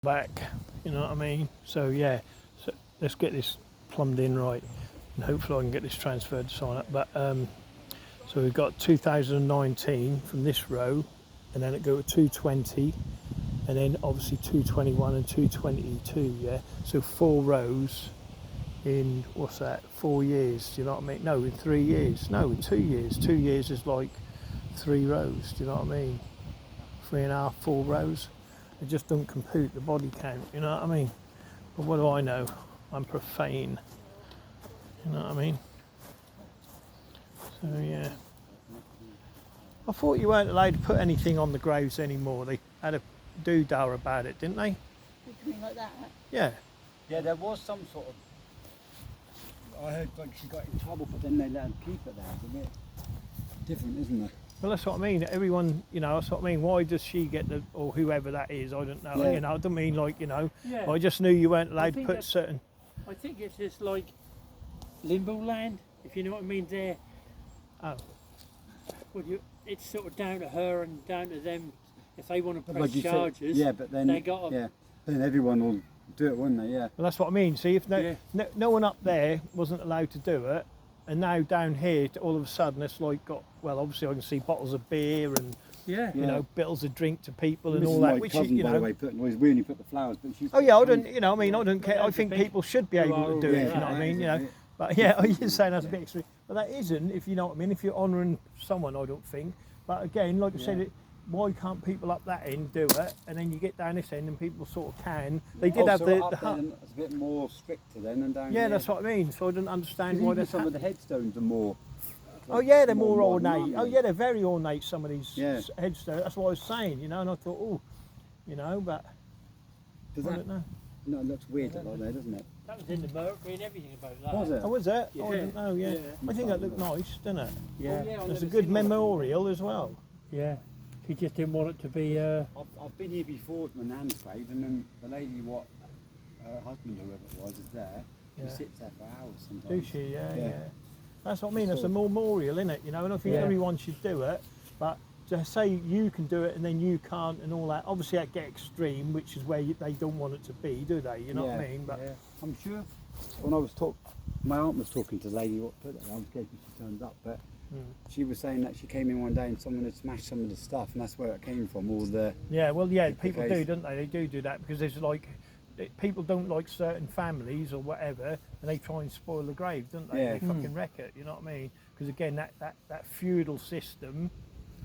back, you know what I mean? So yeah, so let's get this plumbed in right, and hopefully I can get this transferred to sign up. But so we've got 2019 from this row, and then it go to 220, and then obviously 221 and 222. Yeah, so 4 rows in, what's that, 4 years? Do you know what I mean? No, in 3 years. No, in 2 years. 2 years is like 3 rows. Do you know what I mean? 3.5, 4 rows. It just don't compute the body count, you know what I mean? But what do I know? I'm profane, you know what I mean? So yeah. I thought you weren't allowed to put anything on the graves anymore. They had a doodah about it, didn't they? Something like that. Yeah. Yeah, there was some sort of. I heard like she got in trouble, but then they let her keep it there. It's a bit different, isn't it? Well, that's what I mean. Everyone, you know, that's what I mean. Why does she get the, or whoever that is? I don't know. Yeah. You know, I don't mean like, you know. Yeah. I just knew you weren't allowed to think put that- certain. I think it's just like limbo land, if you know what I mean. There, Oh. well, it's sort of down to her and down to them if they want to But press like you said, charges. yeah, but then they got to. yeah, then everyone will do it, won't they? Yeah. Well, that's what I mean. See, if Yeah. no one up there wasn't allowed to do it, and now down here, all of a sudden, it's like got. Well, obviously, I can see bottles of beer and Yeah. you know, bottles of drink to people and This all is that, my which cousin, is, you by know. the way, we only put the flowers, but she's. Oh yeah, I don't. You know, I mean, I don't care. I think people should be You able are to do it. all If you know what I right, mean, you know. But yeah, you're saying that's a bit extreme, but that isn't. If you know what I mean, if you're honouring someone, I don't think. But again, like I said, why can't people up that end do it, and then you get down this end and people sort of can? They did have the up hut. there, it's a bit more stricter then than down Yeah, here. that's what I mean. So I don't understand why Even that's some of happening. the headstones are more. Oh yeah, they're more modern, ornate. aren't Oh they? yeah, they're very ornate. Some of these Yeah. headstones. That's what I was saying, you know. And I thought, oh, you know, but Does I that? don't know. No, it looks weird like there, doesn't it? That was in the Mercury and everything about that. Was it? Oh, was it? Yeah. Oh, I didn't know. Yeah, Yeah. I think that looked nice, didn't it? Yeah. Oh, I've There's a never good seen one. memorial as well. Yeah. She just didn't want it to be. I've been here before with my nan's grave, and then the lady, what her husband, whoever it was, is there. Yeah. She sits there for hours Do sometimes. she? Yeah, Yeah. yeah. That's what I mean. It's a memorial, isn't it? You know, and I think Yeah. everyone should do it. But to say you can do it and then you can't and all that, obviously that get extreme, which is where they don't want it to be, do they? You know what I Yeah. mean? But Yeah. I'm sure when I was my aunt was talking to the lady what put it there. I'm scared she turned up, but she was saying that she came in one day and someone had smashed some of the stuff, and that's where it came from. All the yeah, well, yeah, It's the people do, case. don't they? They do that because there's like people don't like certain families or whatever, and they try and spoil the grave, don't they? Yeah. They fucking wreck it. You know what I mean? Because again, that feudal system.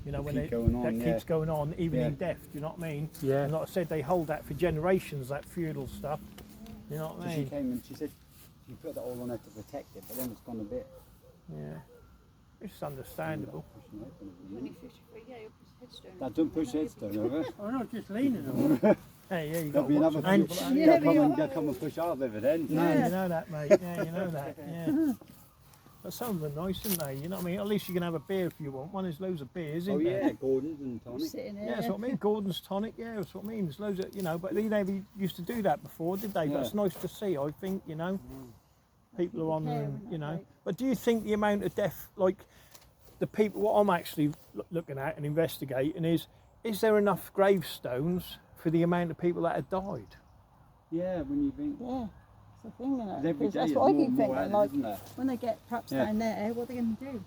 You know, when keep it going on, that yeah. keeps going on, even Yeah. in death. Do you know what I mean? Yeah. And like I said, they hold that for generations. That feudal stuff. You know what so I she mean? came and she said she put that all on her to protect it, but then it's gone a bit. Yeah. It's understandable. Pushing it, isn't it? 2053, yeah, you'll push headstone. Now, don't push the headstone over. I'm not just leaning on it. Hey, yeah, you There'll got be another and few. Yeah, They'll come and push ours over then. yeah, you know that, mate. Yeah, you know that. Yeah. But some of them are nice, aren't they? You know what I mean? At least you can have a beer if you want one. There's loads of beers, isn't Oh there? yeah, Gordon's and tonic. Sitting there. Yeah, that's what I mean. Gordon's tonic, yeah, that's what I mean. There's loads of, you know, but they never used to do that before, did they? Yeah. But it's nice to see, I think, you know. People are on care them, and you that, know. like. But do you think the amount of death, like the people, what I'm actually looking at and investigating is there enough gravestones for the amount of people that have died? Yeah, when you think. Yeah, it's the thing, isn't it? Every 'Cause day that's is what I more keep and more thinking, added, like, isn't there? when they get perhaps Yeah. down there, what are they going to do?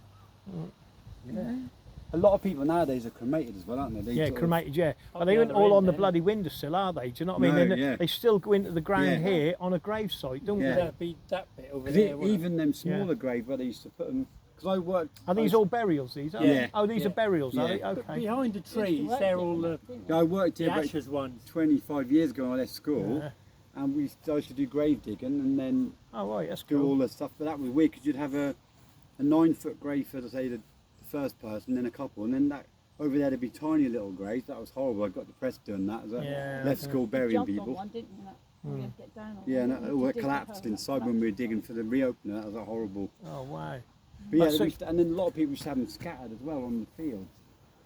You know? A lot of people nowadays are cremated as well, aren't they? They Yeah, sort of- cremated, yeah. But Up they the aren't other all end on the then. bloody windowsill, are they? Do you know what I mean? No, They- yeah. They still go into the ground Yeah. here on a gravesite, don't Yeah. they? That'd be that bit over 'Cause there. wouldn't it? even them smaller graves where they used to put them. Because I worked. Are these all burials, these? Are Yeah. they? Oh, these Yeah. are burials, are Yeah. they? But Okay. behind the trees, they're all the I worked here about ashes ones. 25 years ago when I left school, Yeah. and we started to do grave digging and then Oh, right, that's do all cool. the stuff. But that was weird because you'd have a 9-foot grave for, say, the first person, then a couple, and then that over there there'd be tiny little graves. That was horrible. I got depressed doing that. As I Yeah, left okay. school You burying jumped on people. one, didn't you? That- you had to get down on Yeah, one, and didn't it you, all to dig the collapsed hole? inside when we were digging for the reopener. That was horrible. Oh, wow. But yeah, But so- and then a lot of people used to have them scattered as well on the fields.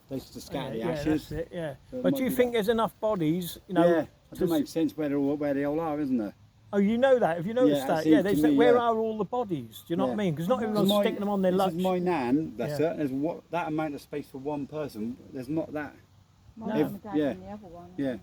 They used to scatter Yeah, the ashes. that's it, yeah. So it But might do you be think that. there's enough bodies, you know? Yeah, it to doesn't make sense where they all are, isn't there? Oh, you know that? Have you noticed Yeah, it that? seems Yeah, to there's me, where yeah. are all the bodies? Do you know what I Yeah. mean? Because not everyone's My- sticking them on their this lunch. is my nan, that's Yeah. it. There's that amount of space for one person. There's not that. My No. mum and dad Yeah. and the other one. Yeah.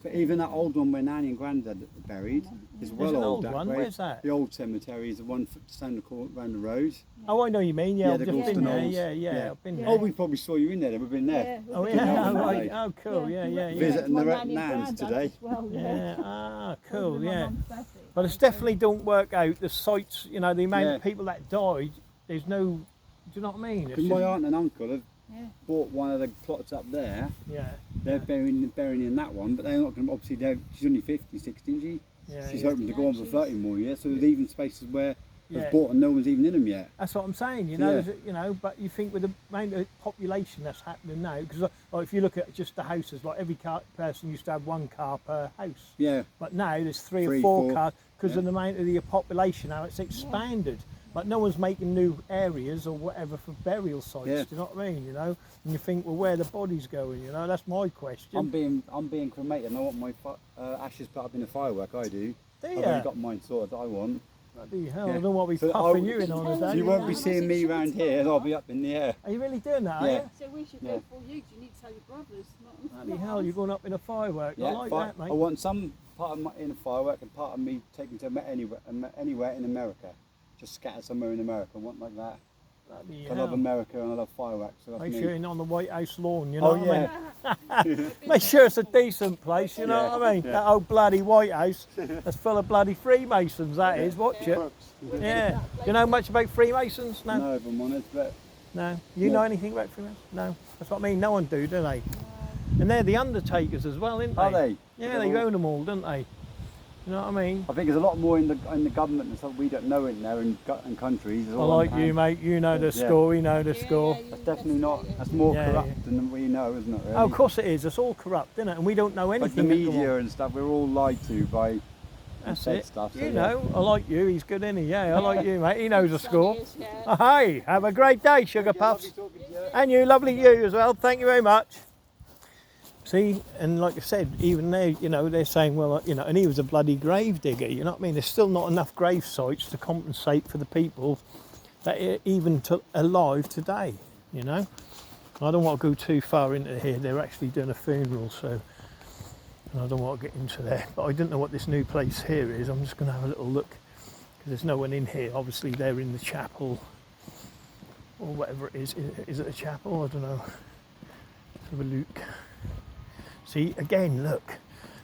But even that old one where Nanny and Grandad are buried is well There's an old. old that one. grave. Where's that? The old cemetery is the one standing around the road. Oh, I know you mean. Yeah, Yeah, I've the just been Gorleston there. Olds. Yeah, Yeah. I've been Yeah. there. Oh, we probably saw you in there. We've been there. Oh, we yeah. did. Oh, right. today. Oh, cool. Yeah, yeah, yeah. Visit My the nanny and Nans granddad today. as well, Yeah. Ah, cool. Over my Yeah. mum's birthday. But it's definitely don't work out the sites. You know, the amount Yeah. of people that died. There's no. Do you know what I mean? It's Because my just- aunt and uncle have Yeah. bought one of the plots up there. Yeah. They're burying in that one, but they're not going to. Obviously, she's only 50, 60, isn't she? Yeah. She's yeah. hoping to go on for 30 more years. So there's even spaces where Yeah. they've bought and no one's even in them yet. That's what I'm saying, you know. Yeah. Is it- you know, but you think with the amount of population that's happening now, because like, if you look at just the houses, like every person used to have one car per house, Yeah. but now there's three Three, or four four, cars because yeah. of the amount of the population now. It's expanded, but no one's making new areas or whatever for burial sites. Yeah. Do you know what I mean? You know, and you think, well, where are the bodies going? You know, that's my question. I'm being cremated and I want my ashes put up in a firework. I do. Do I've you? already got mine sorted. I want. Bloody hell! Yeah. I don't want to be So puffing I- you in on a So day. you won't be seeing me around here. I'll be up in the air. Are you really doing that? Are Yeah. you? So we should Yeah. go for you 'cause you need to tell your brothers. Bloody hell! You're going up in a firework. I like that, mate. I want some part of my in a firework and part of me taken to anywhere in America. Just scattered somewhere in America. I want like that. Bloody I love hell. America and I love fireworks. So that's Make me. sure you're not on the White House lawn, you know Oh what I mean? yeah. Make sure it's a decent place, you know Yeah, what I mean? yeah. That old bloody White House that's full of bloody Freemasons, that is, watch it. Yeah. Do you know much about Freemasons? No? No, if I'm honest, but No. You No. know anything about Freemasons? No. That's what I mean, no one do they? And they're the Undertakers as well, aren't they? are they? Yeah, they own them all, don't they? You know what I mean? I think there's a lot more in the government and stuff we don't know in there in countries. It's I all like on you, hand. mate. You know the Yeah. score, we know the score. That's definitely not. That's more Yeah, corrupt yeah. than we know, isn't it? Really? Oh, of course it is. It's all corrupt, isn't it? And we don't know Like the anything. that go on. media and stuff, we're all lied to by That's said it. stuff. So You yeah. know, I like you. He's good, isn't he? Yeah, I like you, mate. He knows the score. Yeah. Oh, hi, have a great day, Sugar Puffs. Lovely talking to you. And you, lovely you as well. Thank you very much. See, and like I said, even they, you know, they're saying, well, you know, and he was a bloody grave digger, you know what I mean? There's still not enough grave sites to compensate for the people that are even alive today, you know? I don't want to go too far into here. They're actually doing a funeral, so and I don't want to get into there. But I didn't know what this new place here is. I'm just going to have a little look because there's no one in here. Obviously, they're in the chapel or whatever it is. Is it a chapel? I don't know. Let's have a look. See, again, look,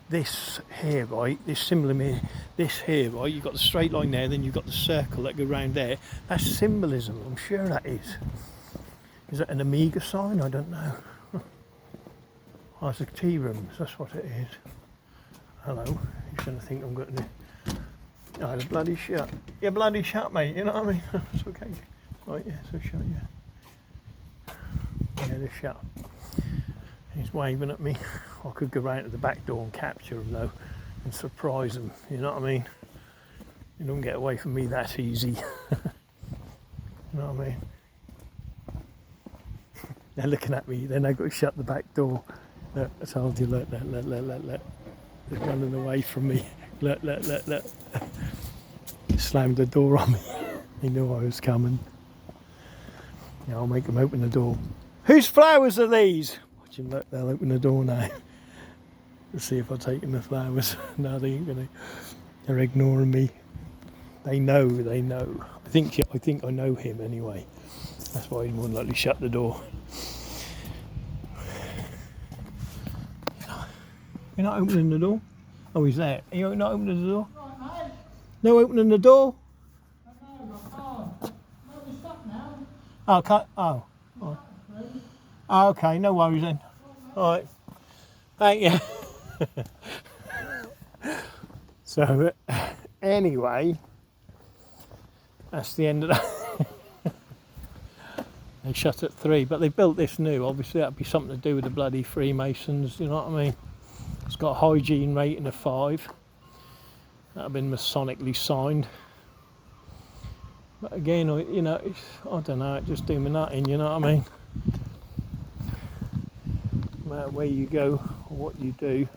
this here, right, this symbol here, this here, right, you've got the straight line there, then you've got the circle that go round there. That's symbolism, I'm sure that is. Is that an Omega sign? I don't know. Oh, it's a tea room, that's what it is. Hello, he's going to think I'm going to... Oh, the bloody shut. You're bloody shut, mate, you know what I mean? It's okay. Right, yeah, so shut, yeah. Yeah, they're shut. He's waving at me. I could go round to the back door and capture him though and surprise him, you know what I mean? You don't get away from me that easy. You know what I mean? They're looking at me, then they've got to shut the back door. Look, I told you, look. They're running away from me. Look. Slammed the door on me. He knew I was coming. Yeah, I'll make them open the door. Whose flowers are these? Watch them, look, they'll open the door now. Let's see if I've taken the flowers. No, they ain't gonna. They're ignoring me. They know. I think I know him anyway. That's why he more than likely shut the door. You're not opening the door? Oh, he's there. Are you not opening the door? No opening the door? Oh, okay. Oh. Oh, okay, no worries then. All right. Thank you. So, anyway, that's the end of that. They shut at 3, but they built this new. Obviously, that'd be something to do with the bloody Freemasons, you know what I mean? It's got a hygiene rating of 5. That'd been Masonically signed. But again, you know, I don't know, it just do me nothing, you know what I mean? No matter where you go or what you do.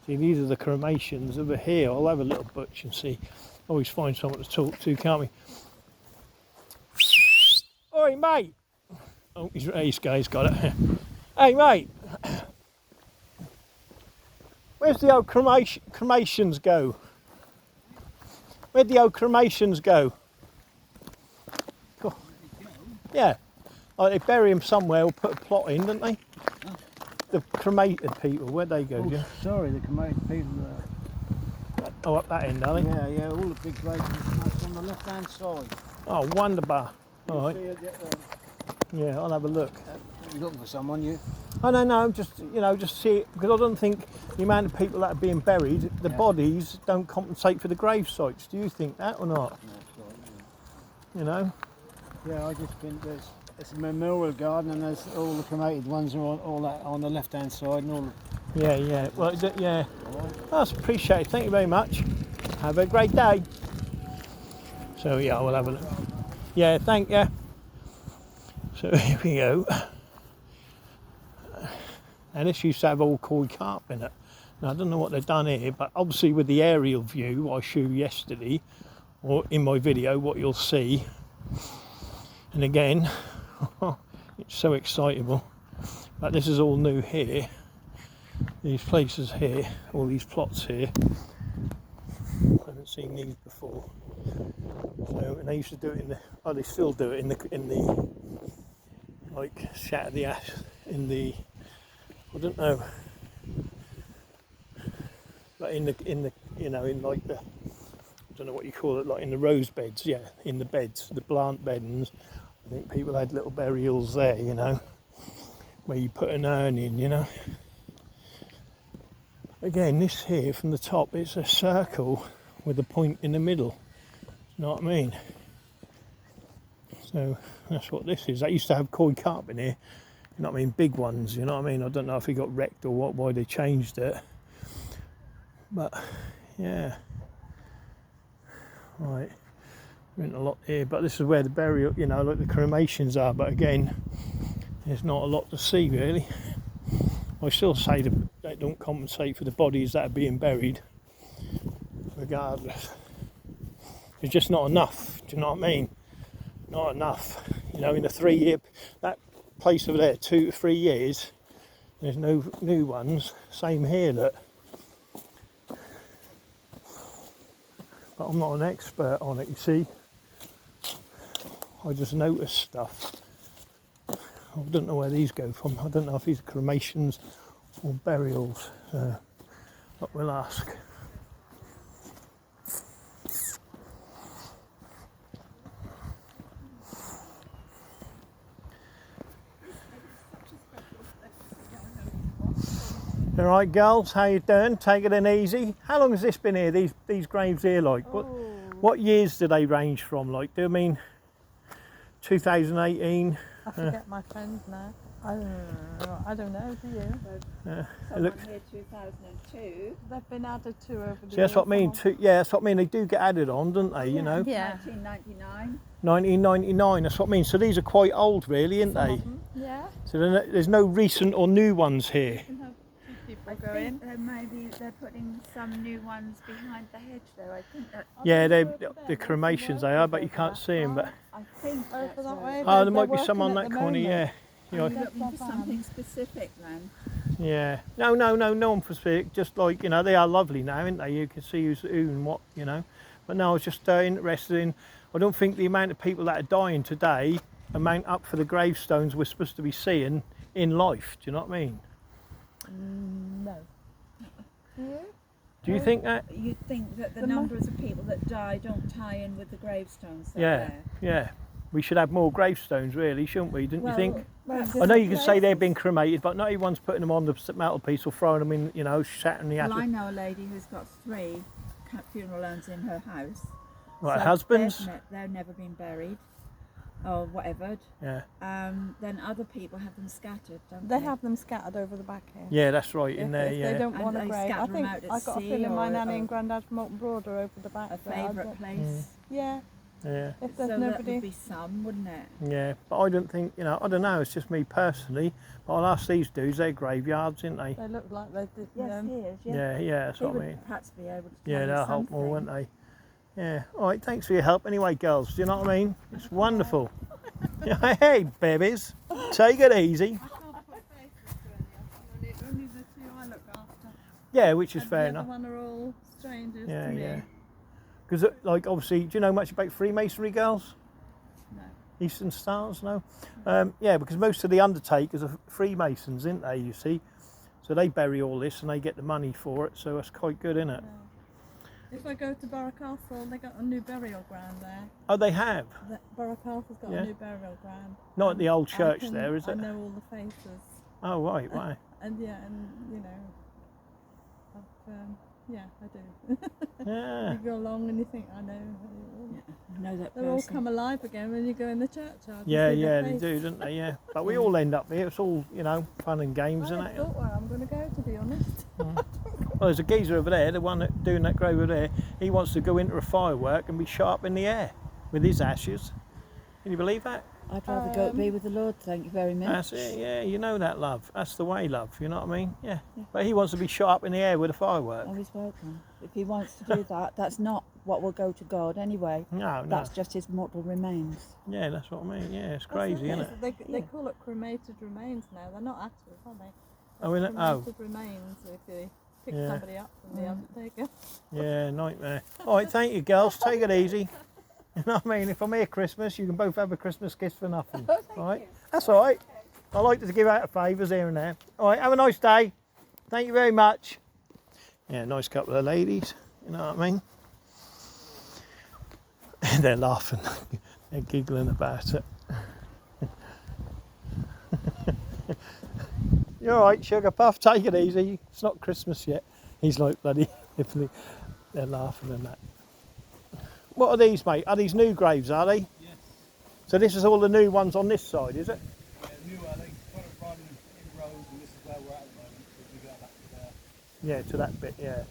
See, these are the cremations over here. I'll have a little butch and see. Always find someone to talk to, can't we? Oi, mate! Oh, he's got it. Hey, mate! Where's the old cremations go? Where'd the old cremations go? Cool. Yeah. Like they bury them somewhere or put a plot in, don't they? The cremated people, where'd they go? Oh, Jim? sorry, the cremated people. Oh, up that end, are they? Yeah, yeah, all the big graves are on the left-hand side. Oh, wonderbar. You'll All right. see it, Yeah, I'll have a look. you're looking for someone, you? Oh no, just just see it because I don't think the amount of people that are being buried, the bodies don't compensate for the grave sites. Do you think that or not? You know? Yeah, I just think it's a memorial garden, and there's all the cremated ones are all that on the left-hand side, and all. Yeah. Well, yeah. That's appreciated. Thank you very much. Have a great day. So yeah, we'll have a look. Yeah, thank you. So here we go. And this used to have all coy carp in it. Now I don't know what they've done here, but obviously with the aerial view I showed yesterday, or in my video, what you'll see. And again, it's so excitable. But this is all new here. These places here, all these plots here. I haven't seen these before. So, and they used to do it in the, oh, they still do it in the like shatter the ash in the, I don't know, but in the in like the, I don't know what you call it, like in the rose beds, yeah, in the beds, the plant beds. I think people had little burials there, where you put an urn in, Again, this here from the top, it's a circle with a point in the middle. You know what I mean? So that's what this is. They used to have koi carp in here. You know what I mean? Big ones. You know what I mean? I don't know if he got wrecked or why they changed it. But yeah, right. There isn't a lot here, but this is where the burial, like the cremations are. But again, there's not a lot to see really. I still say that they don't compensate for the bodies that are being buried, regardless. There's just not enough, do you know what I mean? Not enough. In the 3 year, that place over there, 2 to 3 years, there's no new ones. Same here, look. But I'm not an expert on it, you see. I just notice stuff. I don't know where these go from. I don't know if these are cremations or burials. But we'll ask. All right, girls, how you doing? Taking it easy. How long has this been here? These graves here, like what years do they range from? Like, do I mean 2018? I forget my friend now. I don't know, do you? Someone here 2002. They've been added to over the See, that's what I mean. That's what I mean. They do get added on, don't they? Yeah. 1999. 1999. That's what I mean. So these are quite old, really, aren't they? Yeah. So there's no recent or new ones here. I think maybe they're putting some new ones behind the hedge though. I think that. Yeah, the cremations they are, but you can't see them. But I think Over that way. oh, there might be some on that corner. Yeah. Are you looking for something specific then? Yeah. No one specific. Just like they are lovely now, aren't they? You can see who's who and what, But no, I was just interested in. I don't think the amount of people that are dying today amount up for the gravestones we're supposed to be seeing in life. Do you know what I mean? No. Do you? Do you think that? You'd think that the numbers of people that die don't tie in with the gravestones that are Yeah. there. Yeah. We should have more gravestones, really, shouldn't we? Didn't you think? Well, I know you can say they've been cremated, but not everyone's putting them on the mantelpiece or throwing them in, shattering the Well, ashes. I know a lady who's got 3 funeral urns in her house. Right, So husbands? they've never been buried or whatever. Yeah. Then other people have them scattered, don't they? They have them scattered over the back here. Yeah, that's right, in there, If yeah. they don't And want a they grave. I scatter them think out at I got a sea feeling my or- nanny or- and granddad from Alton Broad are over the back A there. I favourite don't- place. Yeah. Yeah. If So there's that nobody. would be some, wouldn't it? Yeah, but I don't think, I don't know, it's just me personally, but I'll ask these dudes, they're graveyards, aren't they? They look like they did. Yes, he is. Yeah, that's He what I would mean. perhaps be able to Yeah, tell you they'll help more, something. won't they? Yeah, alright, thanks for your help anyway, girls, do you know what I mean? It's wonderful. Hey, babies, take it easy. Yeah, which is and fair the enough. other one are all strangers Yeah, to me. yeah. Because, like, obviously, do you know much about Freemasonry, girls? No. Eastern Stars, no? Yeah, because most of the Undertakers are Freemasons, aren't they, you see? So they bury all this and they get the money for it, so that's quite good, isn't it? No. If I go to Borough Castle, they got a new burial ground there. Oh, they have? Borough Castle's got Yeah. a new burial ground. Not at the old I church can- there, is I it? know all the faces. Oh, right, wow. And yeah, and you know, yeah, I do. Yeah. You go along and you think, I know. I know that They all person. come alive again when you go in the churchyard. Yeah, you see yeah, their they face. do, don't they? Yeah. But we all end up here. It's all, you know, fun and games, I isn't never it? thought where I'm going to go, to be honest. Well, there's a geezer over there, the one that doing that grave over there. He wants to go into a firework and be shot up in the air with his ashes. Can you believe that? I'd rather go be with the Lord, thank you very much. That's it, yeah, you know that, love. That's the way, love, you know what I mean? Yeah. But he wants to be shot up in the air with a firework. Oh, he's welcome. If he wants to do that, that's not what will go to God anyway. No, no. That's just his mortal remains. Yeah, that's what I mean. Yeah, it's That's crazy, the isn't thing, it? They call it cremated remains now. They're not ashes, are they? Oh, isn't it? Oh. Cremated remains if you pick Yeah. somebody up from the Undertaker. Yeah, nightmare. All right, thank you, girls. Take it easy. You know what I mean? If I'm here Christmas, you can both have a Christmas kiss for nothing. All right? That's all right. I like to give out favours here and there. All right, have a nice day. Thank you very much. Yeah, nice couple of ladies. You know what I mean? They're laughing. They're giggling about it. You're all right, Sugar Puff. Take it easy. It's not Christmas yet. He's like bloody. They're laughing and that. What are these, mate? Are these new graves, are they? Yes. So this is all the new ones on this side, is it? Yeah, new they put it running in rows, and this is where we're at the moment. So we got back to there. Yeah, to that bit, yeah.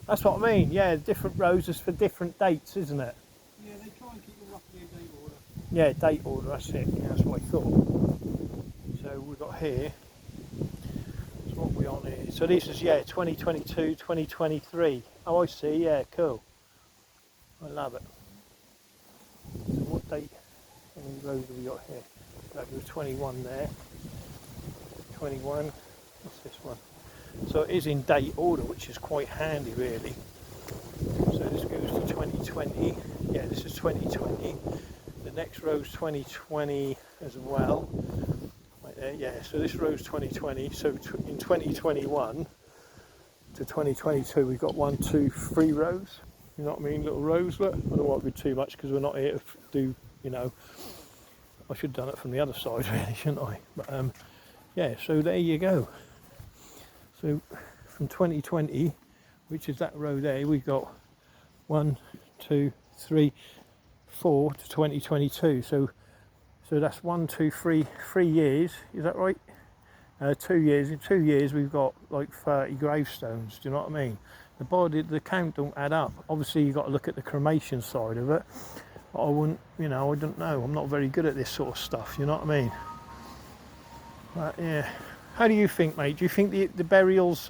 That's what I mean, yeah, different rows is for different dates, isn't it? Yeah, they try and keep it roughly in date order. Yeah, date order, that's it. Yeah, that's what I thought. So we've got here. So what are we on here? So this is, yeah, 2022, 2023. Oh, I see, yeah, cool. I love it. So what date, how many rows have we got here? That was 21 there. 21, what's this one? So it is in date order, which is quite handy really. So this goes to 2020. Yeah, this is 2020. The next row is 2020 as well. Right there, yeah, so this row is 2020. So in 2021 to 2022, we've got 1, 2, 3 rows. You know what I mean? Little rows. Look, I don't want to be too much because we're not here to do, you know. I should have done it from the other side really, shouldn't I? But yeah, so there you go. So from 2020, which is that row there, we've got 1, 2, 3, 4 to 2022. So that's 1, 2, 3 years. Is that right? 2 years. In 2 years, we've got like 30 gravestones. Do you know what I mean? The count don't add up. Obviously, you've got to look at the cremation side of it. But I wouldn't, you know, I don't know. I'm not very good at this sort of stuff. You know what I mean? But yeah. How do you think, mate? Do you think the burials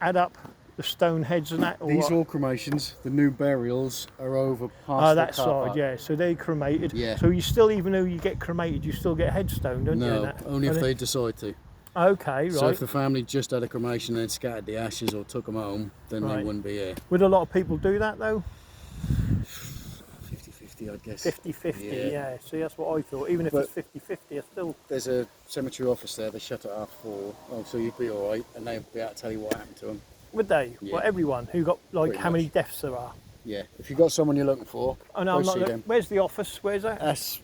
add up, the stone heads and that? Or These what? all cremations, the new burials are over past Oh, the that car side, park. yeah. So they cremated. Yeah. So you still, even though you get cremated, you still get a headstone, don't you? No, and that? only if Don't they decide to. Okay, So right. if the family just had a cremation and scattered the ashes or took them home, then Right. they wouldn't be here. Would a lot of people do that though? 50-50, I'd guess. 50-50, yeah. See, that's what I thought. Even if But- it's 50-50, I still. There's a cemetery office there. They shut at 4:30. Oh, so you'd be all right, and they'd be able to tell you what happened to them. Would they? Yeah. Well, everyone who got like Pretty how many much. deaths there are. Yeah. If you've got someone you're looking for, Oh no, go I'm not. see them. Where's the office? Where's that? That's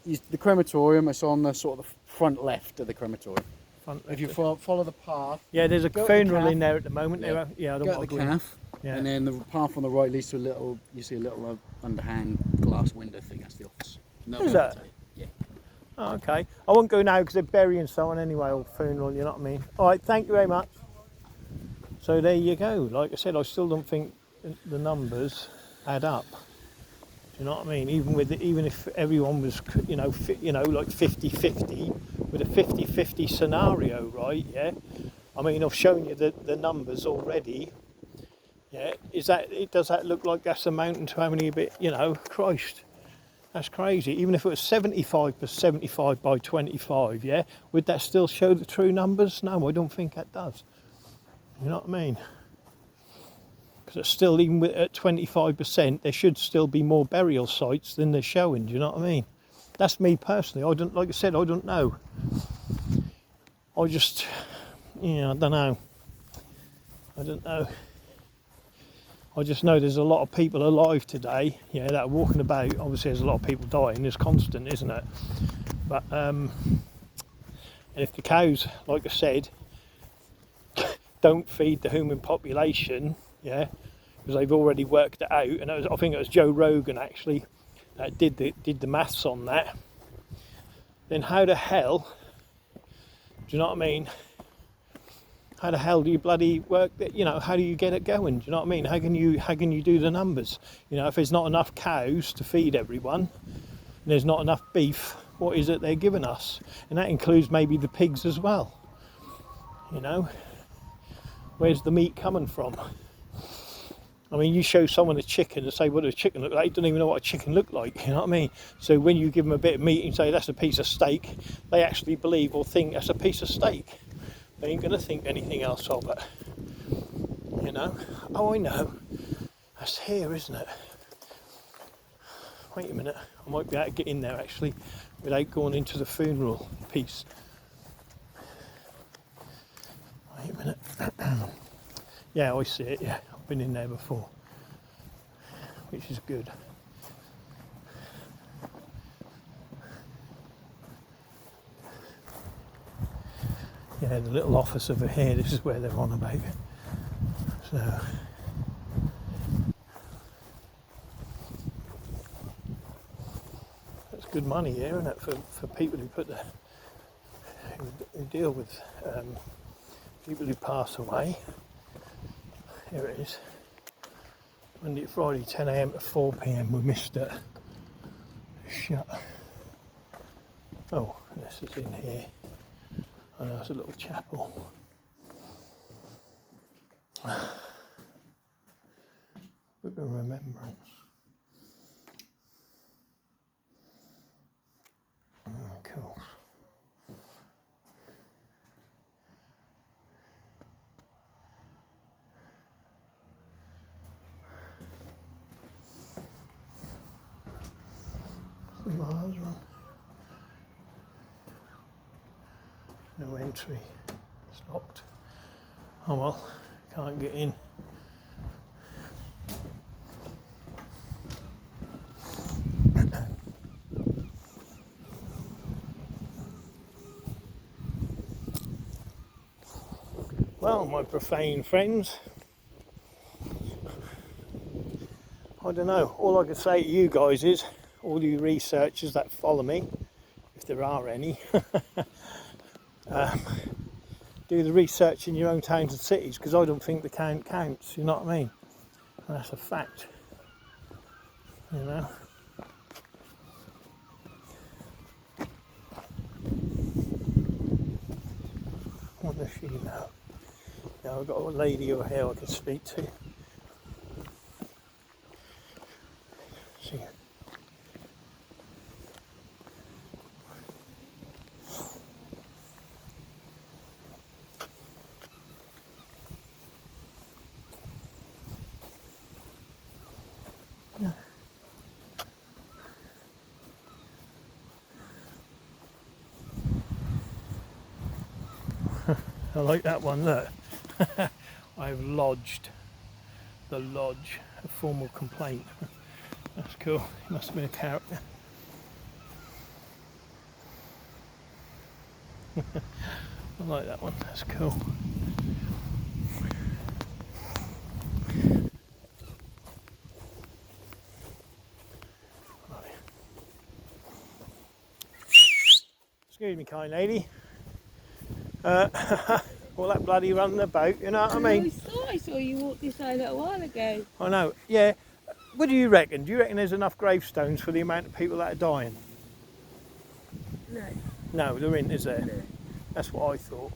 the crematorium. It's on the sort of the front left of the crematorium. Front If you left. follow the path, Yeah, there's a go to the funeral in calf. there at the moment. Yeah. Yeah, I don't go to want the to go in. calf, Yeah. and then the path on the right leads to a little. You see a little underhand glass window thing. That's the office. No Is one that? will tell you. Yeah. Oh, okay. I won't go now because they're burying someone anyway, or funeral, you know what I mean? All right, thank you very much. So there you go. Like I said, I still don't think the numbers add up. Do you know what I mean? Even if everyone was, you know, like 50-50, with a 50-50 scenario, right? Yeah. I mean, I've shown you the numbers already. Yeah. Does that look like that's amounting to how many a bit? You know, Christ. That's crazy. Even if it was 75 by 25, yeah, would that still show the true numbers? No, I don't think that does. You know what I mean? Because still, even with, at 25%, there should still be more burial sites than they're showing. Do you know what I mean? That's me personally. I don't, like I said, I don't know. I just, I don't know. I don't know. I just know there's a lot of people alive today, that are walking about. Obviously, there's a lot of people dying. It's constant, isn't it? But and if the cows, like I said, don't feed the human population, because they've already worked it out, and I think it was Joe Rogan actually that did the maths on that. Then how the hell? Do you know what I mean? How the hell do you bloody work that? How do you get it going? Do you know what I mean? How can you do the numbers? If there's not enough cows to feed everyone, and there's not enough beef, what is it they're giving us? And that includes maybe the pigs as well. Where's the meat coming from? I mean, you show someone a chicken and say, what does a chicken look like? They don't even know what a chicken look like, you know what I mean? So when you give them a bit of meat and say that's a piece of steak, they actually believe or think that's a piece of steak. They ain't going to think anything else of it, Oh, I know. That's here, isn't it? Wait a minute. I might be able to get in there, actually, without going into the funeral piece. Wait a minute. Yeah, I see it, yeah. I've been in there before, which is good. Yeah, the little office over here, this is where they're on about. So, that's good money here, isn't it, for people who who deal with people who pass away. Here it is. Monday to Friday, 10 AM to 4 PM. We missed it. Shut. Oh, this is in here. Oh, there's a little chapel. Book of Remembrance. Oh, cool. Miles run. No entry. It's locked. Oh well, can't get in. Well, my profane friends, I don't know. All I can say to you guys is, all you researchers that follow me, if there are any, do the research in your own towns and cities, because I don't think the count counts, you know what I mean? And that's a fact, What does she know? Now I've got a lady over here I can speak to. See. I like that one, look. I've lodged a formal complaint. That's cool. He must have been a character. I like that one, that's cool. Right. Excuse me, kind lady. All that bloody running about, you know what I mean? I saw you walk this way a little while ago. I know, yeah. What do you reckon? Do you reckon there's enough gravestones for the amount of people that are dying? No. No, there isn't, is there? No. That's what I thought.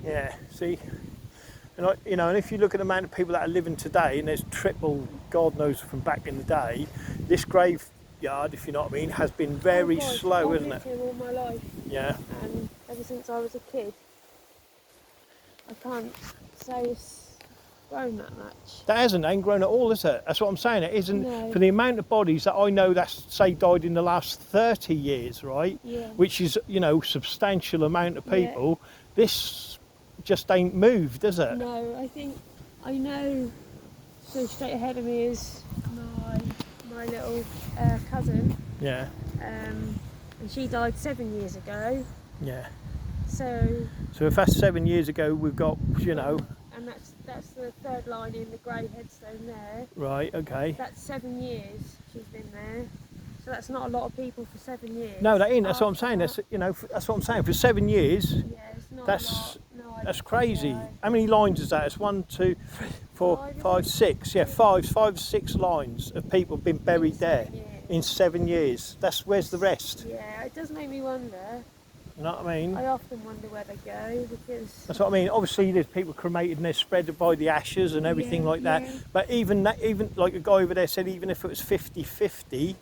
Yeah, see? And and if you look at the amount of people that are living today, and there's triple, God knows from back in the day, this graveyard, if you know what I mean, has been very slow, isn't it? I've lived here all my life. Yeah. And ever since I was a kid. I can't say it's grown that much. That ain't grown at all, is it? That's what I'm saying. It isn't No. for the amount of bodies that I know that's say died in the last 30 years, right? Yeah. Which is, you know, substantial amount of people. This just ain't moved, does it? No, I know. So straight ahead of me is my little cousin, Yeah. and she died 7 years ago. Yeah. So if that's 7 years ago, we've got, you know. And that's the third line in the grey headstone there. Right. Okay. That's 7 years she's been there. So that's not a lot of people for 7 years. No, that ain't. That's what I'm saying. That's, you know, that's what I'm saying. For 7 years, Yeah, it's not that's a lot. No, that's crazy. no. How many lines is that? It's 1, 2, 3, 4, 5, 6. Yeah, 5, 6 lines of people been buried there in 7 years. Where's the rest? Yeah, it does make me wonder. You know what I mean? I often wonder where they go because. That's what I mean. Obviously, there's people cremated and they're spread by the ashes and everything like that. But even like a guy over there said, even if it was 50-50,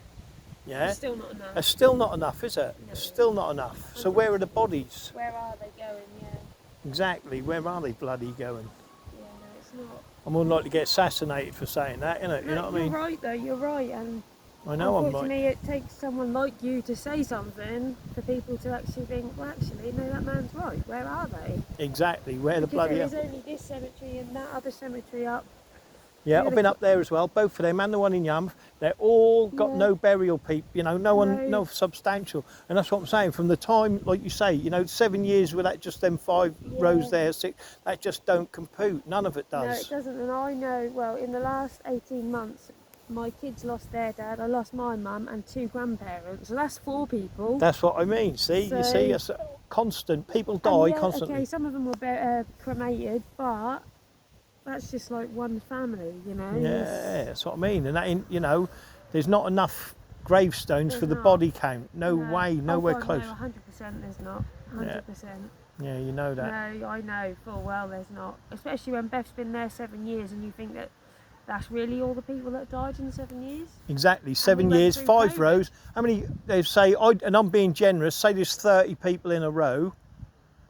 yeah, It's still not enough. it's still not enough, is it? No. It's still not enough. So where are the bodies? Where are they going? Yeah. Exactly. Where are they bloody going? Yeah, no, it's not. I'm more likely to get assassinated for saying that, innit? You know what I mean? You're right though, you're right. And I know I'm right. unfortunately it takes someone like you to say something for people to actually think, well actually, no, that man's right. Where are they? Exactly. Where the Because bloody there is only this cemetery and that other cemetery up. Yeah, I've been up there as well, both of them and the one in Yarmouth. They're all got Yeah. no burial people, you know, no one, No. no substantial. And that's what I'm saying, from the time, like you say, you know, 7 years with that, just them 5 rows there, 6, that just don't compute. None of it No, does. it doesn't. And I know, well, in the last 18 months, my kids lost their dad, I lost my mum and 2 grandparents. So that's 4 people. That's what I mean. See, you So- see, it's constant. People And die yeah, constantly. Okay, some of them were cremated, but that's just like one family, you know. Yeah, that's what I mean. And that, you know, there's not enough gravestones for the not. body count. No way, nowhere God, close. No, 100% there's not. 100%. Yeah, you know that. No, I know full well there's not. Especially when Beth's been there 7 years and you think that that's really all the people that died in 7 years? Exactly, 7 went years, through 5 COVID. rows. How many, they say, and I'm being generous, say there's 30 people in a row.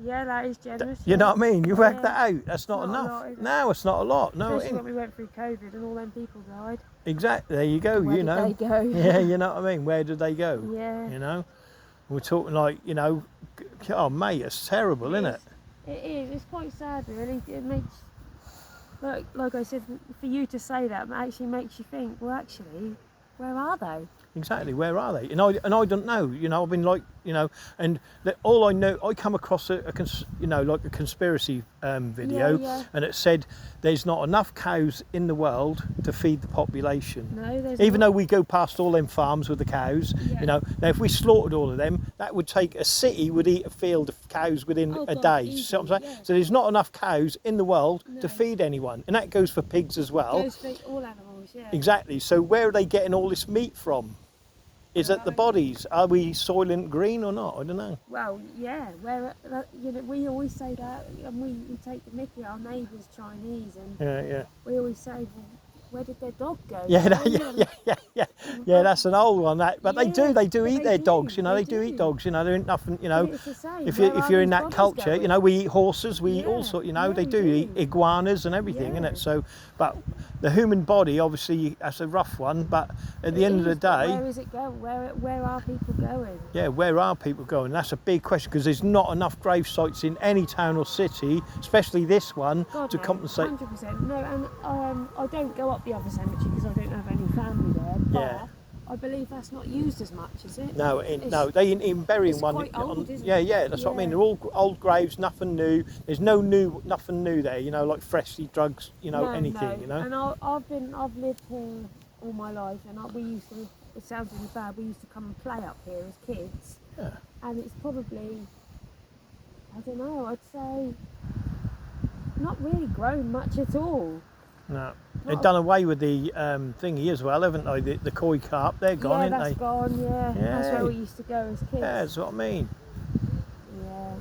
Yeah, that is generous. You know yeah. what I mean? You work Yeah. that out. That's not Not a enough. lot, is it? No, it's not a lot. No, it Especially when ain't. we went through COVID and all them people died. Exactly. There you go. Where you did know. they go? Yeah, you know what I mean. Where did they go? Yeah. You know. We're talking like, you know. Oh mate, it's terrible, isn't it? It is. It's quite sad, really. It makes, like I said, for you to say that actually makes you think. Well, actually, where are they? Exactly. Where are they? And I don't know. You know, I've been like, you know, and all I know, I come across you know, like a conspiracy video, Yeah. and it said there's not enough cows in the world to feed the population. No, there's Even not. though we go past all them farms with the cows, you know, now if we slaughtered all of them, that would take a city would eat a field of cows within Oh, a God, day. easy, See what I'm saying? yeah. So there's not enough cows in the world No. to feed anyone, and that goes for pigs as well. Goes for all animals, yeah. Exactly. So where are they getting all this meat from? Is it the bodies? Are we Soylent Green or not? I don't know. Well, yeah. Where you know, we always say that, and we take the mickey. Our neighbours Chinese, and Yeah. we always say, well, where did their dog go? Yeah, You know, yeah. That's an old one. That, but they do but eat they their do, dogs. You know, they do do. eat dogs. You know, there ain't nothing. You know, But it's the same. if Where you're are in those that bodies culture, going? you know, we eat horses. We eat all Yeah, sort. You know, yeah, they we do do. eat iguanas and everything, Yeah. innit? So, but the human body, obviously, that's a rough one. But at the It end of the is, but day, where is it going? Where are people going? yeah, where are people going? That's a big question because there's not enough grave sites in any town or city, especially this one, God, to no, compensate. 100%. No, and I don't go up the other cemetery because I don't have any family there. But Yeah. I believe that's not used as much, is it? No, It's- no, they ain't even burying it's one. quite old, isn't yeah, it? yeah, that's what I mean. Yeah. They're all old graves, nothing new. There's nothing new there. You know, like freshly drugs. You know, No, anything. no. You know. And I've lived here all my life, and we used to. It sounds really bad. We used to come and play up here as kids, Yeah. and it's probably, I don't know. I'd say not really grown much at all. No, they've done away with the thingy as well, haven't they? The koi carp, they're gone, Yeah, ain't that's they? gone. Yeah, that's Yeah. where we used to go as kids. Yeah, that's what I mean. Yeah,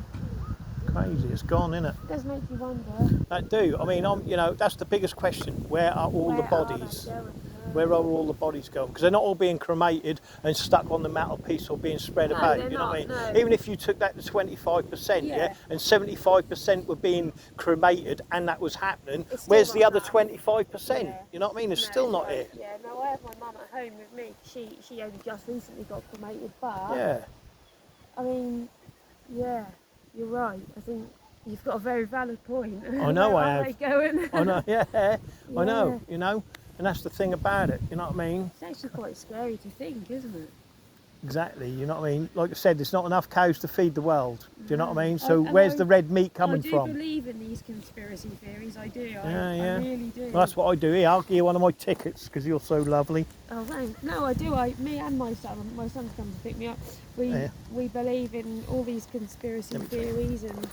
Crazy, it's gone, isn't it? it does make you wonder. That do. I mean, you know, that's the biggest question. Where are all the Where are they bodies? going? Where are all the bodies going? Because they're not all being cremated and stuck on the mantelpiece or being spread No, about. they're You know what I not, mean? no. Even if you took that to 25%, Yeah. and 75% were being cremated, and that was happening, It's still where's not the other enough. 25%? Yeah. You know what I mean? It's No, still it's not right. here. Yeah, no, I have my mum at home with me. She only just recently got cremated, but Yeah. I mean, yeah, you're right. I think you've got a very valid point. I know Where I are have. they going? I know, yeah, I know, Yeah. you know, and that's the thing about it, you know what I mean? It's actually quite scary to think, isn't it? Exactly, you know what I mean? Like I said, there's not enough cows to feed the world, do you know what I mean? No. So And where's I- the red meat I coming do from? believe in these conspiracy theories. I do. Yeah, yeah. I really do. Well, that's what I do here. I'll give you one of my tickets because you're so lovely. Oh, thanks. No, I do. Me and my son's come to pick me up. Yeah. We believe in all these conspiracy theories and.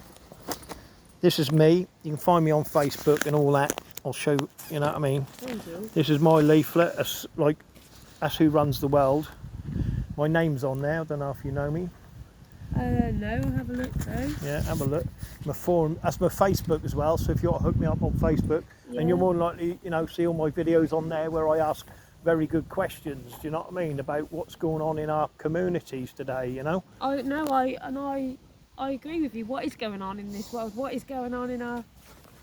This is me. You can find me on Facebook and all that. I'll show, you know what I mean? Thank you. This is my leaflet. That's who runs the world. My name's on there. I don't know if you know me. No, I'll have a look though. Yeah, have a look. My forum, that's my Facebook as well. So if you want to hook me up on Facebook, and you're more than likely, you know, see all my videos on there where I ask very good questions. Do you know what I mean about what's going on in our communities today? You know. I agree with you. What is going on in this world? What is going on in our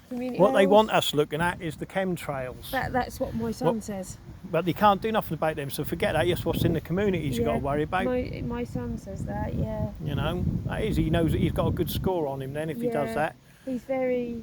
community? What they want us looking at is the chemtrails, That's what my son says. but they can't do nothing about them. So forget that. It's what's in the communities you got to Yeah. worry about. My son says that. Yeah. You know, that is. He knows that he's got a good score on him. Then if he does Yeah. that, He's very.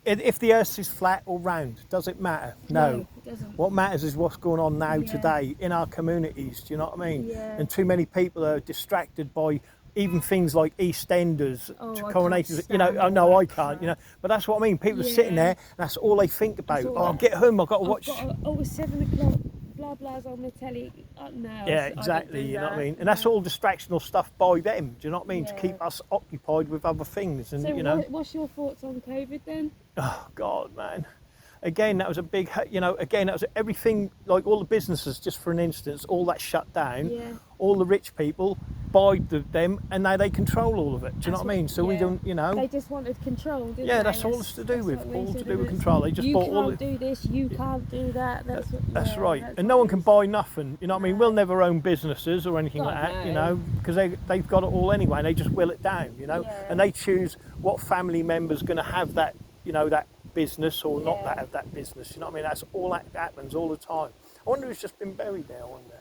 if the Earth is flat or round, does it matter? No. It doesn't. What matters is what's going on now Yeah. today in our communities. Do you know what I mean? Yeah. And too many people are distracted by even things like EastEnders, Oh, I coronations. can't You know, stand oh, all no, that I can't. You know, but that's what I mean. People are sitting Yeah. there. That's all they think about. all Oh, that- get home. I've got to watch. It's 7 o'clock. Blah blah's on the telly. No. Yeah, I don't exactly. do You know what I that. mean? And that's all distractional stuff by them. Do you know what I mean? To Yeah. keep us occupied with other things, and So you know. what's your thoughts on COVID then? Oh God, man. Again, that was a big, you know, again, that was everything, like all the businesses, just for an instance, all that shut down. Yeah. All the rich people buy them and now they control all of it. Do you know That's what I mean? So we yeah. don't, you know. They just wanted control, didn't Yeah, they? that's all it's to do with. what they All to said, do with and control. They just you bought all can't do this, you can't do that. That's That's yeah, right. that's And what no one it can is. buy nothing. You know what I mean? No. We'll never own businesses or anything God, like that, you no. know, because they've got it all anyway and they just will it down, you know. Yeah. And they choose what family member's going to have that, you know, that business or not Yeah. have that business. You know what I mean? That's all that happens all the time. I wonder who's just been buried there, I wonder.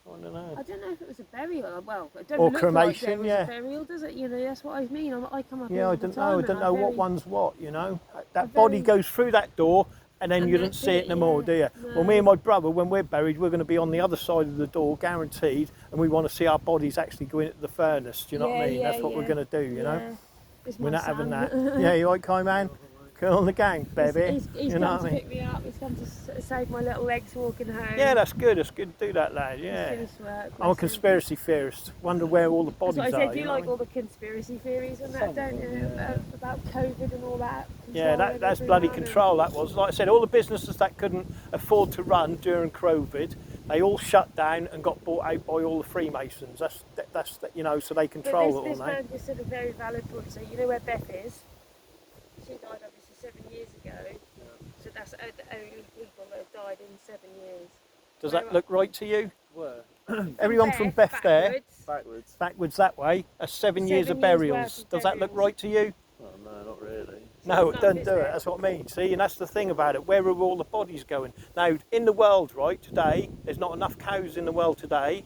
I don't know. I don't know if it was a burial. Well, it don't Or look cremation, like there was yeah. a burial, does it? You know, that's what I mean. I come up. Yeah, all I the don't time know. I and don't I'm know what very- one's what, you know. That I'm body very- goes through that door and then And you don't that's see it it, no more, yeah. do you? Well, me No. and my brother, when we're buried, we're going to be on the other side of the door, guaranteed, and we want to see our bodies actually go into the furnace. Do you know what I Yeah, mean? yeah, That's what we're yeah. going to do, you know. Yeah. It's We're my not having son. that. Yeah, you like Kai Man? Come on the gang, baby. He's you know come what I to mean? pick me up. He's come to save my little legs walking home. Yeah, that's good. It's good to do that, lad. He's Yeah. finished work, I'm a bless him. conspiracy theorist. Wonder where all the That's bodies what I are. said. You know like what I all mean? the conspiracy theories and that, don't you? About COVID and all that. Yeah, controlling that's bloody everyone control. That was, like I said, all the businesses that couldn't afford to run during COVID, they all shut down and got bought out by all the Freemasons. That's you know, so they But control it all this now. man just said a very valid point. So you know where Beth is? She died obviously 7 years ago. So that's the only people that have died in 7 years. Does that look right to you? Where? Everyone from Beth there, backwards. Backwards. that way, that's 7 years of 7 years burials. worth of Does that look burials. right to you? Oh, no, not really. No, It's don't not, do is it. it? That's what I mean. See, and that's the thing about it. Where are all the bodies going? Now, in the world, right, today, there's not enough cows in the world today.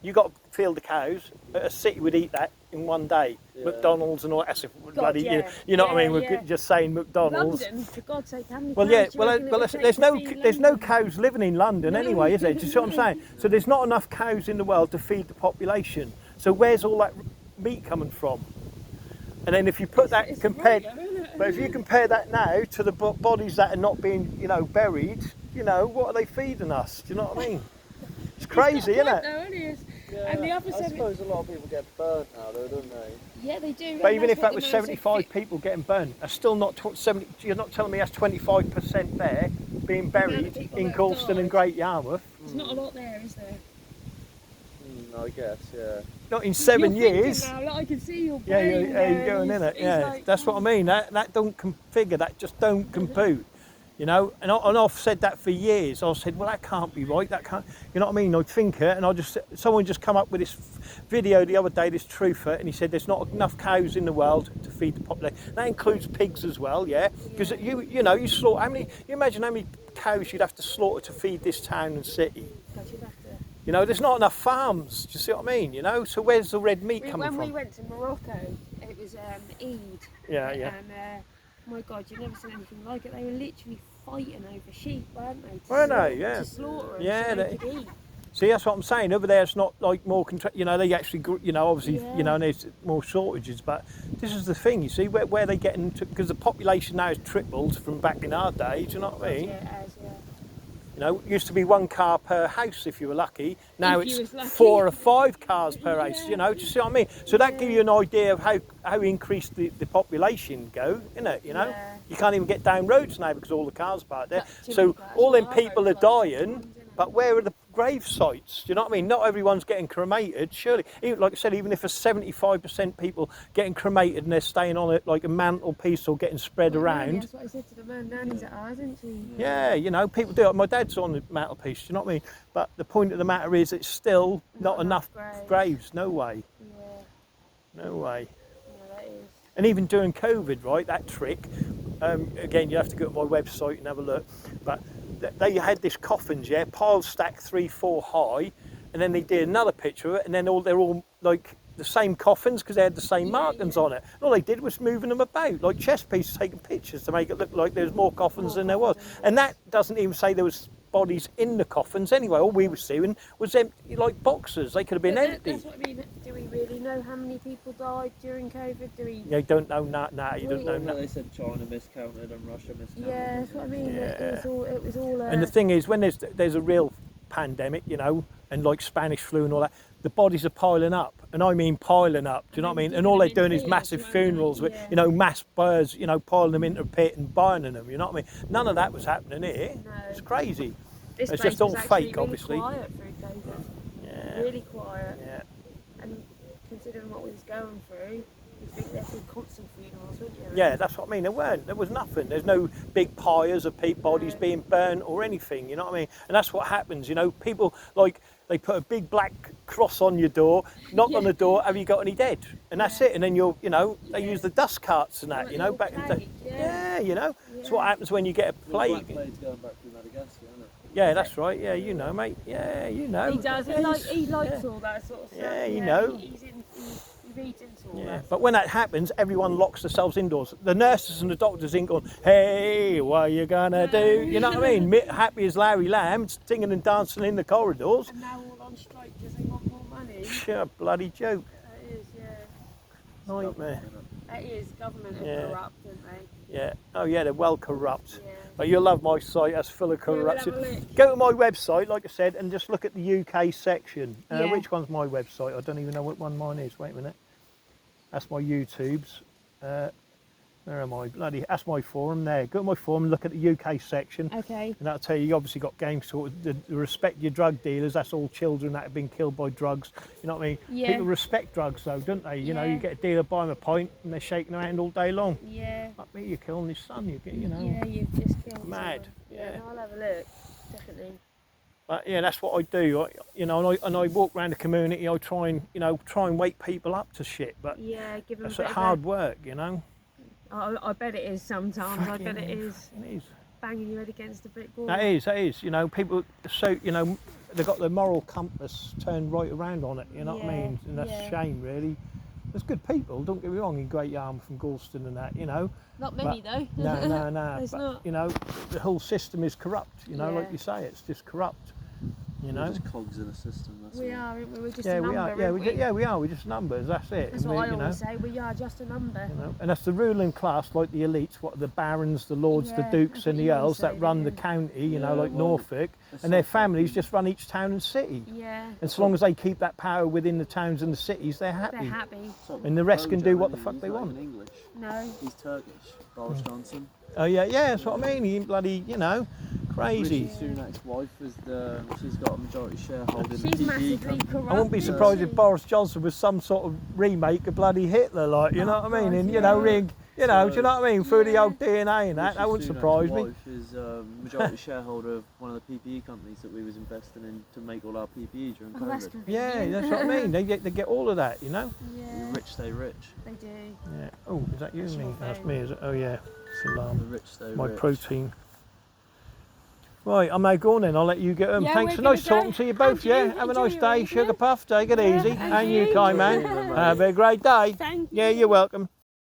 You got to field the cows. A city would eat that in one day. Yeah. McDonald's and all that. That's bloody, yeah. you know what I mean? Yeah, We're yeah. just saying McDonald's. London, for God's sake, how many Well, cows yeah. do you Well, reckon it would take there's to no feed there's no London? cows living in London No. anyway, is there? Do you see what I'm saying? So there's not enough cows in the world to feed the population. So where's all that meat coming from? And then if you put that It's compared, right, isn't it? but if you compare that now to the bodies that are not being, you know, buried, you know, what are they feeding us? Do you know what I mean? It's crazy, isn't it? And the other I seven- suppose a lot of people get burnt now, though, don't they? Yeah, they do. But and even that's if what that was the man said, 75 people getting burnt, that's still not 70. You're not telling me that's 25% there being buried people in that Gorleston and died. Great Yarmouth. There's not a lot there, is there? I guess, yeah. Not in 7 You're thinking years. Now, like, I can see your Yeah, brain you're going in he's- it. he's Yeah, like, that's what I mean. That don't configure. That just don't compute. You know, and I've said that for years. I said, well, that can't be right. That can't, you know what I mean? I'd think it, and someone just come up with this video the other day, this truther, and he said there's not enough cows in the world to feed the population. That includes pigs as well, yeah? Because you know, you slaughter, you imagine how many cows you'd have to slaughter to feed this town and city. You know, there's not enough farms. Do you see what I mean? You know, so where's the red meat coming from? When we went to Morocco, it was Eid. Yeah, yeah. And my God, you've never seen anything like it. They were literally fighting over sheep, weren't they? Weren't they? Yeah. To slaughter them Yeah, so they could eat. See, that's what I'm saying. Over there, it's not like more you know, they actually, you know, obviously, you know, and there's more shortages. But this is the thing, you see, where they getting to, because the population now has tripled from back in our day. Do you know what I mean? Yeah, it has, yeah. You know, it used to be 1 car per house if you were lucky. Now If you it's was lucky. 4 or 5 cars per house. You know, do you see what I mean? So that gives you an idea of how increased the population go, isn't it? You know, Yeah. you can't even get down roads now because all the cars parked there. Too So many cars all them on our people are roads, like dying. ones, innit? But where are the grave sites? Do you know what I mean? Not everyone's getting cremated, surely. Even, like I said, even if a 75% people getting cremated and they're staying on it like a mantelpiece or getting spread around. That's what I said to the man. Nanny's at ours, isn't she? Yeah, you know, people do it. My dad's on the mantelpiece, do you know what I mean? But the point of the matter is it's still not enough graves. No way. Yeah, No way. yeah, that is. And even during COVID, right, that trick, again, you have to go to my website and have a look, but they had this coffins, yeah, piles stacked 3-4 high, and then they did another picture of it, and then they're all like the same coffins because they had the same markings on it. And all they did was moving them about, like chess pieces, taking pictures to make it look like there's more coffins than there was. And that doesn't even say there was bodies in the coffins anyway. All we were seeing was empty, like boxes. They could have been empty. That's what I mean. Do we really know how many people died during COVID? Do we? You don't know, you don't know. Well, they said China miscounted and Russia miscounted. Yeah, that's what I mean. Yeah. It was all. And the thing is, when there's a real pandemic, you know, and like Spanish flu and all that, the bodies are piling up, and I mean piling up. Do you know what I mean? And all they're doing is massive funerals with, you know, mass birds, you know, piling them into a pit and burning them. You know what I mean? None of that was happening here. No. It's crazy. This It's place just all was actually fake, really obviously. Quiet through COVID. Yeah. Really quiet. Yeah. And considering what we was going through, you'd think there'd be constant funerals, wouldn't you? Yeah, that's what I mean. There weren't. There was nothing. There's no big pyres of bodies being burnt or anything. You know what I mean? And that's what happens. You know, people like they put a big black cross on your door, knock on the door. Have you got any dead? And that's it. And then you know, they use the dust carts and that. You know, back in the day. Yeah, you know, it's what happens when you get a plague. Black Plague's going back through Madagascar, isn't it? Yeah, that's right. Yeah, you know, mate. Yeah, you know. He does. Yeah, He likes all that sort of stuff. Yeah, you know. He reads into all Yeah, that. but when that happens, everyone locks themselves indoors. The nurses and the doctors ain't going, hey, what you gonna do? You know what I mean? Happy as Larry Lamb, singing and dancing in the corridors. And now all on strike because they want more money. Sure, bloody joke. That is, yeah. Nightmare. That is. Government are Yeah. corrupt, aren't they? Yeah. Oh, yeah, they're well corrupt. Yeah. But you'll love my site, that's full of Yeah, we'll have corruption. a look. Go to my website, like I said, and just look at the UK section. Yeah. Which one's my website? I don't even know what one mine is. Wait a minute. That's my YouTube's. Where am I? Bloody, that's my forum there. Go to my forum and look at the UK section. Okay. And that'll tell you, you obviously got games sort of the respect your drug dealers. That's all children that have been killed by drugs. You know what I mean? Yeah. People respect drugs though, don't they? You know, Yeah. you get a dealer, buy them a pint, and they're shaking their hand all day long. Yeah. Fuck me, you're killing his son. You know. Yeah, you've just killed Mad, someone. yeah. No, I'll have a look. Definitely. But yeah, that's what I do. You know, and I walk around the community. I try and wake people up to shit. But Yeah, give them that's a bit hard work, you know. I bet it is sometimes. I bet it is. It is. Banging your head against a brick wall. That is. You know, people. So you know, they've got their moral compass turned right around on it. You know what I Yeah, mean? And that's yeah. a shame, really. There's good people. Don't get me wrong in Great Yarmouth and Gorleston and that. You know. Not many But- though. No. There's but not. you know, the whole system is corrupt. You know, Yeah. like you say, it's just corrupt. You We're know. just cogs in a system. That's We all. are. We're just Yeah, a we number. are. Yeah, aren't we? we are. We're just numbers. That's it. That's And what I you know. always say. We are just a number. You know, and that's the ruling class, like the elites, what the barons, the lords, Yeah, the dukes, that's and what the you earls say, that run the yeah. county. You know, Yeah, like well, Norfolk, that's and their so families fucking- just run each town and city. Yeah. And so long as they keep that power within the towns and the cities, they're happy. They're happy. So And the rest can do what the Bojo, fuck he's they not want. even English. No. He's Turkish. Boris Johnson. Oh yeah, that's what I mean. He bloody, you know, crazy. Rishi Sunak's wife is she's got a majority shareholding in the She's DG massively company. corrupt. I wouldn't be isn't surprised she? if Boris Johnson was some sort of remake of bloody Hitler, like, you know what I mean? God, And you know, yeah. You know, do you know what I mean? Through the Yeah. old DNA and that wouldn't surprise me. wife is majority shareholder of one of the PPE companies that we was investing in to make all our PPE during Oh, that's COVID. Yeah, convenient. that's what I mean. They get all of that, you know. Yeah, The rich stay rich. they do. Yeah. Oh, is that you? That's Me? your That's phone. me. Is it? Oh yeah. It's The alarm. rich stay My rich. protein. Right, I may go on then. I'll let you get home. Yeah, Thanks we're for gonna nice go. talking to you both. And you, Yeah. Have a enjoy nice your day, evening. Sugar Puff. Take it Yeah, easy. and And you, you. Kai man. Enjoy your evening, mate. Have a great day. Thank Yeah, you're welcome.